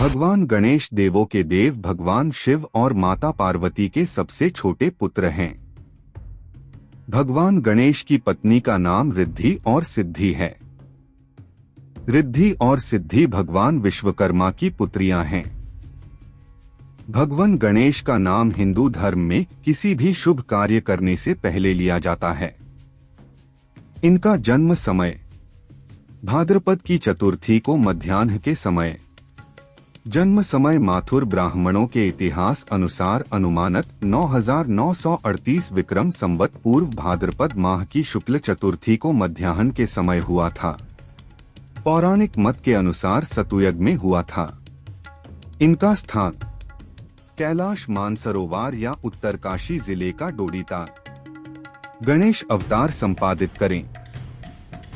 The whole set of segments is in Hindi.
भगवान गणेश देवों के देव भगवान शिव और माता पार्वती के सबसे छोटे पुत्र हैं। भगवान गणेश की पत्नी का नाम रिद्धि और सिद्धि है। रिद्धि और सिद्धि भगवान विश्वकर्मा की पुत्रियां हैं। भगवान गणेश का नाम हिंदू धर्म में किसी भी शुभ कार्य करने से पहले लिया जाता है। इनका जन्म समय भाद्रपद की चतुर्थी को मध्याह्न के समय। जन्म समय माथुर ब्राह्मणों के इतिहास अनुसार अनुमानत 9938 विक्रम संवत पूर्व भाद्रपद माह की शुक्ल चतुर्थी को मध्याह्न के समय हुआ था। पौराणिक मत के अनुसार सतयुग में हुआ था। इनका स्थान कैलाश मानसरोवर या उत्तरकाशी जिले का डोडीताल। गणेश अवतार संपादित करें।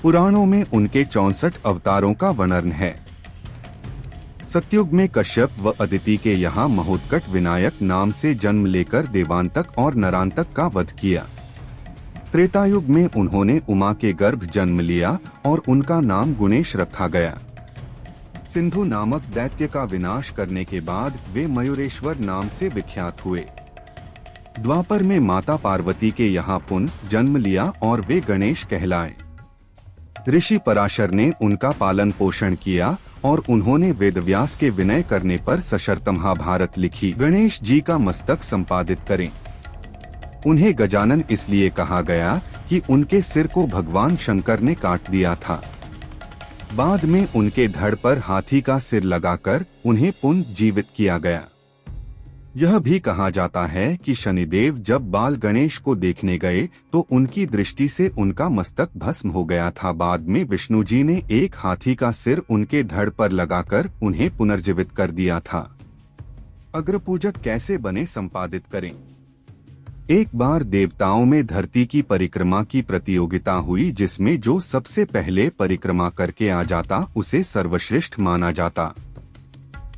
पुराणों में उनके 64 अवतारों का वर्णन है। सतयुग में कश्यप व अदिति के यहाँ महोत्कट विनायक नाम से जन्म लेकर देवांतक और नरांतक का वध किया। त्रेतायुग में उन्होंने उमा के गर्भ जन्म लिया और उनका नाम गुणेश रखा गया। सिंधु नामक दैत्य का विनाश करने के बाद वे मयूरेश्वर नाम से विख्यात हुए। द्वापर में माता पार्वती के यहाँ पुनः जन्म लिया और वे गणेश कहलाए। ऋषि पराशर ने उनका पालन पोषण किया और उन्होंने वेदव्यास के विनय करने पर सशर्त महाभारत लिखी। गणेश जी का मस्तक संपादित करें। उन्हें गजानन इसलिए कहा गया कि उनके सिर को भगवान शंकर ने काट दिया था। बाद में उनके धड़ पर हाथी का सिर लगाकर उन्हें पुनः जीवित किया गया। यह भी कहा जाता है कि शनिदेव जब बाल गणेश को देखने गए तो उनकी दृष्टि से उनका मस्तक भस्म हो गया था। बाद में विष्णु जी ने एक हाथी का सिर उनके धड़ पर लगाकर उन्हें पुनर्जीवित कर दिया था। अग्रपूजक कैसे बने संपादित करें। एक बार देवताओं में धरती की परिक्रमा की प्रतियोगिता हुई, जिसमें जो सबसे पहले परिक्रमा करके आ जाता उसे सर्वश्रेष्ठ माना जाता।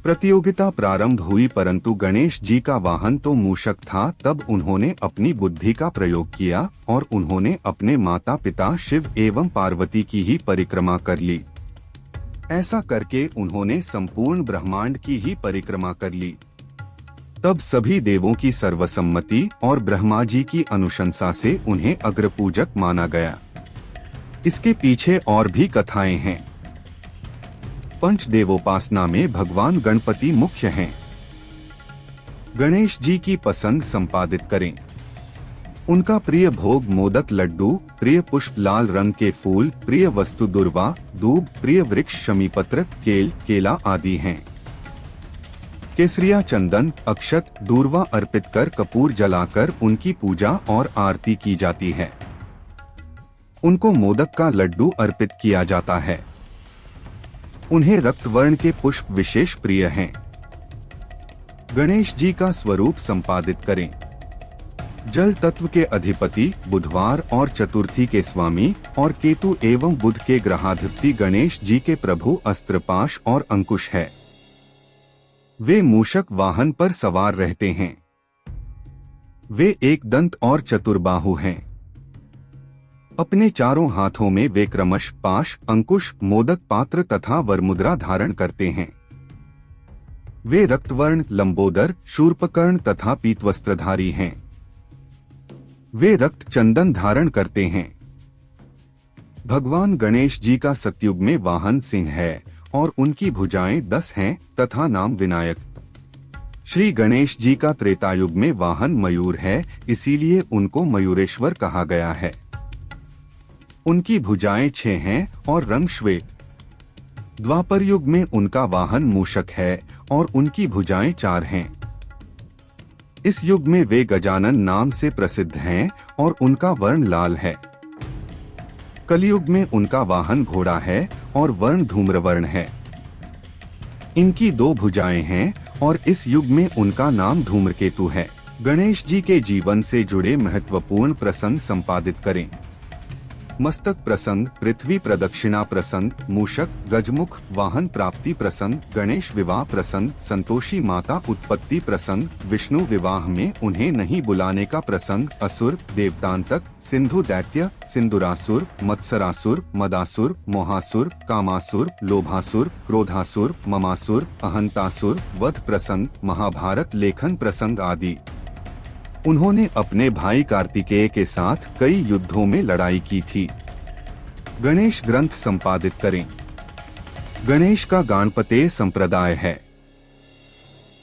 प्रतियोगिता प्रारंभ हुई, परंतु गणेश जी का वाहन तो मूषक था। तब उन्होंने अपनी बुद्धि का प्रयोग किया और उन्होंने अपने माता पिता शिव एवं पार्वती की ही परिक्रमा कर ली। ऐसा करके उन्होंने संपूर्ण ब्रह्मांड की ही परिक्रमा कर ली। तब सभी देवों की सर्वसम्मति और ब्रह्मा जी की अनुशंसा से उन्हें अग्रपूजक माना गया। इसके पीछे और भी कथाएं हैं। पंचदेवोपासना में भगवान गणपति मुख्य हैं। गणेश जी की पसंद संपादित करें। उनका प्रिय भोग मोदक लड्डू, प्रिय पुष्प लाल रंग के फूल, प्रिय वस्तु दुर्वा, दूब, प्रिय वृक्ष शमीपत्र, केल, केला आदि हैं। केसरिया चंदन, अक्षत, दूर्वा अर्पित कर कपूर जलाकर उनकी पूजा और आरती की जाती है। उनको मोदक का लड्डू अर्पित किया जाता है। उन्हें रक्तवर्ण के पुष्प विशेष प्रिय हैं। गणेश जी का स्वरूप संपादित करें। जल तत्व के अधिपति, बुधवार और चतुर्थी के स्वामी और केतु एवं बुध के ग्रहाधिपति गणेश जी के प्रभु अस्त्रपाश और अंकुश है। वे मूषक वाहन पर सवार रहते हैं। वे एक दंत और चतुर्बाहु हैं। अपने चारों हाथों में वे क्रमश पाश, अंकुश, मोदक पात्र तथा वरमुद्रा धारण करते हैं। वे रक्तवर्ण, लंबोदर, शूर्पकर्ण तथा पीतवस्त्रधारी हैं। वे रक्त चंदन धारण करते हैं। भगवान गणेश जी का सतयुग में वाहन सिंह है और उनकी भुजाएं 10 हैं तथा नाम विनायक। श्री गणेश जी का त्रेतायुग में वाहन मयूर है, इसीलिए उनको मयूरेश्वर कहा गया है। उनकी भुजाएं 6 हैं और रंग श्वेत। द्वापर युग में उनका वाहन मूषक है और उनकी भुजाएं 4 हैं। इस युग में वे गजानन नाम से प्रसिद्ध हैं और उनका वर्ण लाल है। कलयुग में उनका वाहन घोड़ा है और वर्ण धूम्रवर्ण है। इनकी 2 भुजाएं हैं और इस युग में उनका नाम धूम्रकेतु है। गणेश जी के जीवन से जुड़े महत्वपूर्ण प्रसंग संपादित करें। मस्तक प्रसंग, पृथ्वी प्रदक्षिणा प्रसंग, मूषक गजमुख वाहन प्राप्ति प्रसंग, गणेश विवाह प्रसंग, संतोषी माता उत्पत्ति प्रसंग, विष्णु विवाह में उन्हें नहीं बुलाने का प्रसंग, असुर देवतांतक, सिंधु दैत्य, सिंदुरासुर, मत्सरासुर, मदासुर, मोहासुर, कामासुर, लोभासुर, क्रोधासुर, ममासुर, अहंतासुर, वध प्रसंग, महाभारत लेखन प्रसंग आदि। उन्होंने अपने भाई कार्तिकेय के साथ कई युद्धों में लड़ाई की थी। गणेश ग्रंथ संपादित करें। गणेश का गणपतेय संप्रदाय है।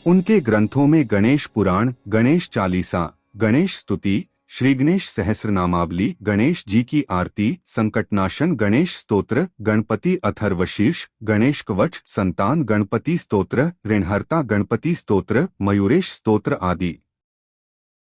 उनके ग्रंथों में गणेश पुराण, गणेश चालीसा, गणेश स्तुति, श्री गणेश सहस्रनामावली, गणेश जी की आरती, संकटनाशन गणेश स्तोत्र, गणपति अथर्वशीर्ष, गणेश कवच, संतान गणपति स्तोत्र, ऋणहर्ता गणपति स्तोत्र, मयूरेश स्तोत्र आदि।